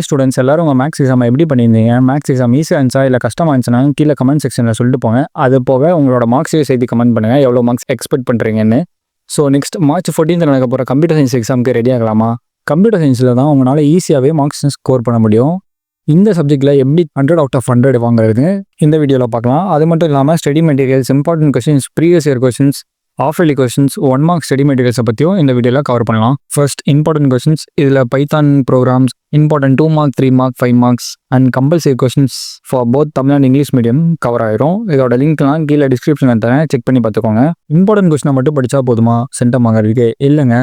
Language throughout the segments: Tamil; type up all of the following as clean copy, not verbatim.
ஸ்டூடெண்ட்ஸ் எல்லாரும் உங்கள் மேக்ஸ் எக்ஸாம் எப்படி பண்ணியிருந்தீங்க? மேக்ஸ் எக்ஸாம் ஈஸியாக இருந்துச்சா இல்லை கஷ்டமாக இருந்துச்சுன்னா கீழே கமெண்ட் செக்ஷனில் சொல்லிட்டு போங்க. அது போக உங்களோட மார்க்ஸையும் சேர்த்து கமெண்ட் பண்ணுங்கள், எவ்வளோ மார்க்ஸ் எக்ஸ்பெக்ட் பண்ணுறீங்கன்னு. ஸோ நெக்ஸ்ட் March 14 நடக்க போகிற கம்ப்யூட்டர் சயின்ஸ் எக்ஸாமுக்கு ரெடி ஆகலாமா? கம்ப்யூட்டர் சயின்ஸில் தான் உங்களால் ஈஸியாகவே மார்க்ஸ் ஸ்கோர் பண்ண முடியும். இந்த சப்ஜெக்ட்டில் எப்படி 100 out of 100 வாங்குறது இந்த வீடியோவில் பார்க்கலாம். அது மட்டும் இல்லாமல் study materials, important questions, previous year questions, half yearly questions, 1 mark study மெட்டீரியல்ஸை பற்றியும் இந்த வீடியோவில் கவர் பண்ணலாம். First important questions. இதில் Python programs, important 2 mark, 3 mark, 5 marks and compulsory questions for both Tamil and English medium cover ஆயிரும். இதோட லிங்க்லாம் கீழே டிஸ்கிரிப்ஷனில் தரேன், செக் பண்ணி பார்த்துக்கோங்க. இம்பார்ட்டன்ட் கொஸ்டினை மட்டும் படித்தா போதுமா சென்டம் வாங்குறதுக்கு? இல்லைங்க,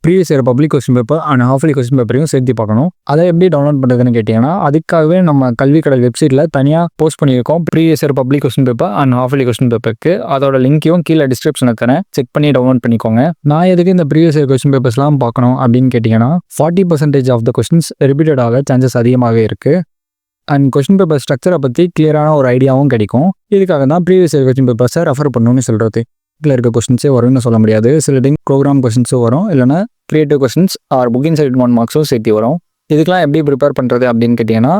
previous year public question paper and half yearly question பேப்பரையும் சேர்த்து பார்க்கணும். அதை எப்படி டவுன்லோட் பண்ணுறதுன்னு கேட்டிங்கன்னா, அதுக்காகவே நம்ம கல்வி கடல் வெப்சைட்டில் தனியாக போஸ்ட் பண்ணியிருக்கோம். Previous year public question paper and half yearly question பேப்பருக்கு அதோட லிங்க்கையும் கீழே டிஸ்கிரிப்ஷனில் தரேன், செக் பண்ணி டவுன்லோட் பண்ணிக்கோங்க. நான் எதுக்கு இந்த ப்ரீவியஸ் இயர் கொஸ்டின் பேப்பர்ஸ்லாம் பார்க்கணும் அப்படின்னு கேட்டிங்கன்னா, 40% ஆஃப் த கொஸ்டின்ஸ் ரிப்பீட்டட் ஆக சான்சஸ் அதிகமாகவே இருக்குது. அண்ட் கொஸ்டின் பேப்பர் ஸ்ட்ரக்சரை பற்றி கிளியரான ஒரு ஐடியாவும் கிடைக்கும். இதுக்காக தான் ப்ரீவியஸ் இயர் கொஸ்டின் பேப்பர்ஸை ரெஃபர் பண்ணணும்னு சொல்கிறது. இதில் இருக்க கொஸ்டின்ஸே வரும்னு சொல்ல முடியாது. சில டைம் ப்ரோக்ராம் கொஸ்டின்ஸும் வரும், இல்லைனா creative questions or book inside 1 marksம் சேர்த்து வரும். இதுக்கெலாம் எப்படி ப்ரிப்பேர் பண்ணுறது அப்படின்னு கேட்டிங்கன்னா,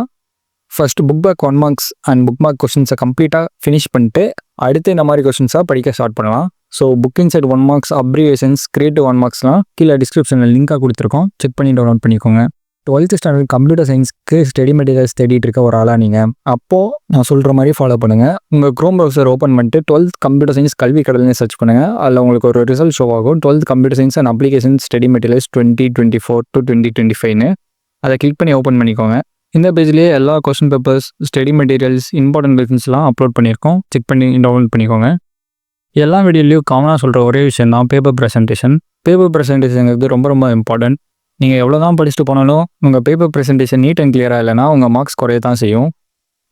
first book back 1 marks and book mark கொஸ்டின்ஸை கம்ப்ளீட்டாக ஃபினிஷ் பண்ணிட்டு அடுத்து இந்த மாதிரி கொஸ்டின்ஸாக படிக்க ஸ்டார்ட் பண்ணலாம். So book inside 1 marks, abbreviations, creative 1 marksலாம் கீழே டிஸ்கிரிப்ஷனில் லிங்காக கொடுத்துருக்கோம், செக் பண்ணி டவுன்லோட் பண்ணிக்கோங்க. 12th ஸ்டாண்டர்ட் கம்ப்யூட்டர் சயின்ஸ்க்கு ஸ்டடி மெட்டீரியல்ஸ் தேடிட்டு இருக்க ஒரு ஆளாக நீங்கள், அப்போது நான் சொல்கிற மாதிரி ஃபாலோ பண்ணுங்கள். உங்கள் க்ரோம் ப்ரௌசர் ஓப்பன் பண்ணிட்டு 12th கம்ப்யூட்டர் சயின்ஸ் கல்வி கடல்னு சர்ச் பண்ணுங்கள். அதில் உங்களுக்கு ஒரு ரிசல்ட் ஷோ ஆகும், 12th computer science and applications study materials 2024 to 2025ன்னு. அதை கிளிக் பண்ணி ஓப்பன் பண்ணிக்கோங்க. இந்த பேஜ்லேயே எல்லா question papers, study materials, important கொஸ்டின்ஸ்லாம் அப்லோட் பண்ணியிருக்கோம், செக் பண்ணி டவுன்லோட் பண்ணிக்கோங்க. எல்லா வீடியோலையும் காமனாக சொல்கிற ஒரே விஷயம் தான் பேப்பர் ப்ரெசன்டேஷன். பேப்பர் ப்ரெசன்டேஷனுங்கிறது ரொம்ப ரொம்ப இம்பார்ட்டன்ட். நீங்கள் எவ்வளோ தான் படிச்சுட்டு போனாலும் உங்கள் பேப்பர் ப்ரெசன்டேஷன் நீட் அண்ட் கிளியராக இல்லைனா உங்கள் மார்க்ஸ் குறைய தான் செய்யும்.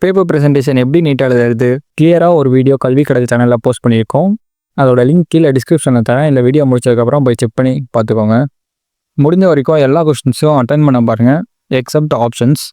பேப்பர் ப்ரெசன்டேஷன் எப்படி நீட்டாக எழுதுறது கிளியராக ஒரு வீடியோ கல்வி கடல் சேனலில் போஸ்ட் பண்ணியிருக்கோம். அதோட லிங்க் கீழே டிஸ்கிரிப்ஷனில் தரேன். இந்த வீடியோ முடிச்சதுக்கப்புறம் போய் செக் பண்ணி பார்த்துக்கோங்க. முடிஞ்ச வரைக்கும் எல்லா கொஸ்டின்ஸும் அட்டன் பண்ண பாருங்கள், எக்ஸப்ட் ஆப்ஷன்ஸ்.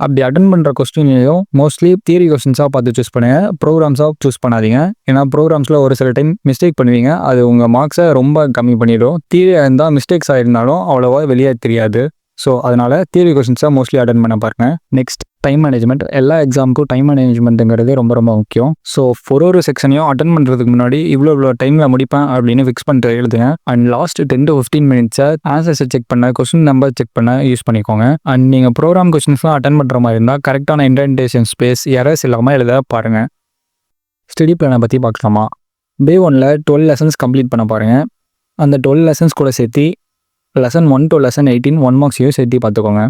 அப்படி அட்டன் பண்ணுற கொஸ்டினையும் மோஸ்ட்லி தியரி கொஸ்டின்ஸாக பார்த்து சூஸ் பண்ணுங்கள், ப்ரோக்ராம்ஸாக சூஸ் பண்ணாதீங்க. ஏன்னா ப்ரோக்ராம்ஸில் ஒரு சில டைம் மிஸ்டேக் பண்ணுவீங்க, அது உங்கள் மார்க்ஸை ரொம்ப கம்மி பண்ணிடும். தியரியாக இருந்தால் மிஸ்டேக்ஸ் ஆகிருந்தாலும் அவ்வளோவா வெளியே தெரியாது. ஸோ அதனால் தியரி கொஸ்டின்ஸாக மோஸ்ட்லி அட்டன் பண்ண பாருங்கள். Next time management. எல்லா எக்ஸாமுக்கும் டைம் மேனேஜ்மெண்ட்டுங்கிறது ரொம்ப ரொம்ப முக்கியம். ஸோ ஒரு செக்ஷனையும் அட்டன் பண்ணுறதுக்கு முன்னாடி இவ்வளோ டைமில் முடிப்பேன் அப்படின்னு ஃபிக்ஸ் பண்ணிட்டு எழுதுங்க. அண்ட் லாஸ்ட் 10 to 15 minutes ஆன்சர்ஸை செக் பண்ண, கொஸ்டின் நம்பர் செக் பண்ண யூஸ் பண்ணிக்கோங்க. அண்ட் நீங்கள் ப்ரோக்ராம் கொஸ்டின்ஸ்லாம் அட்டன் பண்ணுற மாதிரி இருந்தால் கரெக்டான இன்டென்டேஷன் ஸ்பேஸ் எரர்ஸ் இல்லாமல் எழுத பாருங்கள். ஸ்டடி பிளானை பற்றி பார்க்கலாமா? Day 1ல் 12 lessons கம்ப்ளீட் பண்ண பாருங்கள். அந்த 12 lessons கூட சேர்த்து lesson 1 to lesson 18 1 marksையும் சேர்த்து பார்த்துக்கோங்க.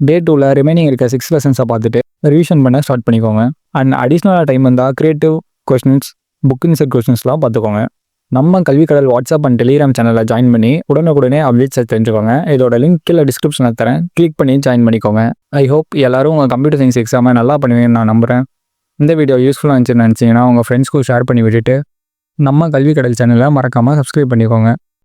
Day 2ல் ரிமைனிங் இருக்க 6 lessons பார்த்துட்டு ரிவிஷன் பண்ண ஸ்டார்ட் பண்ணிக்கோங்க. அண்ட் அடிஷ்னலாக டைம் இருந்தால் கிரியேட்டிவ் கொஸ்டின்ஸ், புக் இன்சைட் கொஸ்டின்ஸ்லாம் பார்த்துக்கோங்க. நம்ம கல்வி கடல் வாட்ஸ்அப் அண்ட் டெலிகிராம் சேனலில் ஜாயின் பண்ணி உடனுக்குடனே அப்டேட்ஸை தெரிஞ்சுக்கோங்க. இதோட லிங்க் கீழே டிஸ்கிரிப்ஷனில் தரேன், கிளிக் பண்ணி ஜாயின் பண்ணிக்கோங்க. ஐ ஹோப் எல்லாரும் உங்கள் கம்ப்யூட்டர் சயின்ஸ் எக்ஸாமை நல்லா பண்ணுவீங்கன்னு நான் நம்புகிறேன். இந்த வீடியோ யூஸ்ஃபுல்லாக இருந்துச்சுன்னு நினச்சிங்கன்னா உங்கள் ஃப்ரெண்ட்ஸ்க்கும் ஷேர் பண்ணி விட்டுட்டு நம்ம கல்வி கடல் சேனலை மறக்காமல் சப்ஸ்கிரைப் பண்ணிக்கோங்க.